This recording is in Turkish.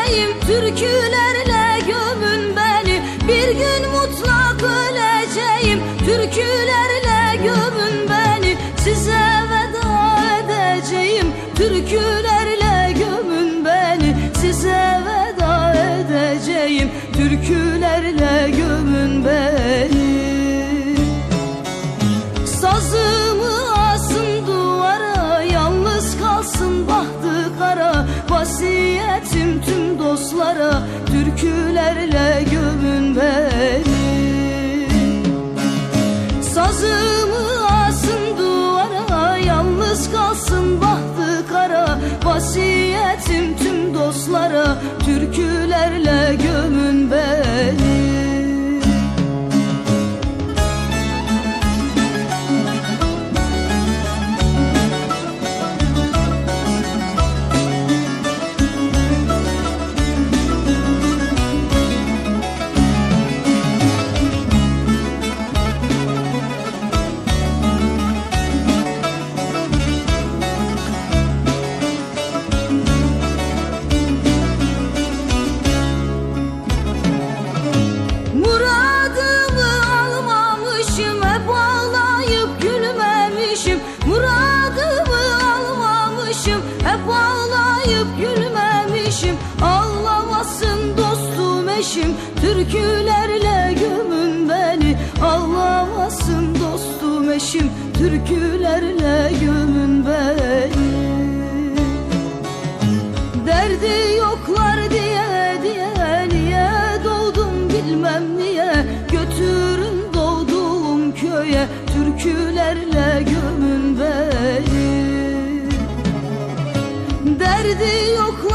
öleceğim, türkülerle gömün beni. Bir gün mutlak öleceğim, türkülerle gömün beni. Size veda edeceğim, türkülerle gömün beni. Size veda edeceğim, türkülerle gömün beni. Sazımı asın duvara, yalnız kalsın bahtı kara. Vasiyetim tüm dostlara, türkülerle gömün beni. Sazımı asın duvara, yalnız kalsın bahtı kara. Vasiyetim tüm dostlara, türkülerle gömün beni. Hep ağlayıp gülmemişim, ağlamasın dostum eşim. Türkülerle gömün beni, ağlamasın dostum eşim. Türkülerle gömün beni. Derdi yoklar diye niye doğdum bilmem niye. Götürün doğduğum köye, türkülerle gömün beni. Derdi yok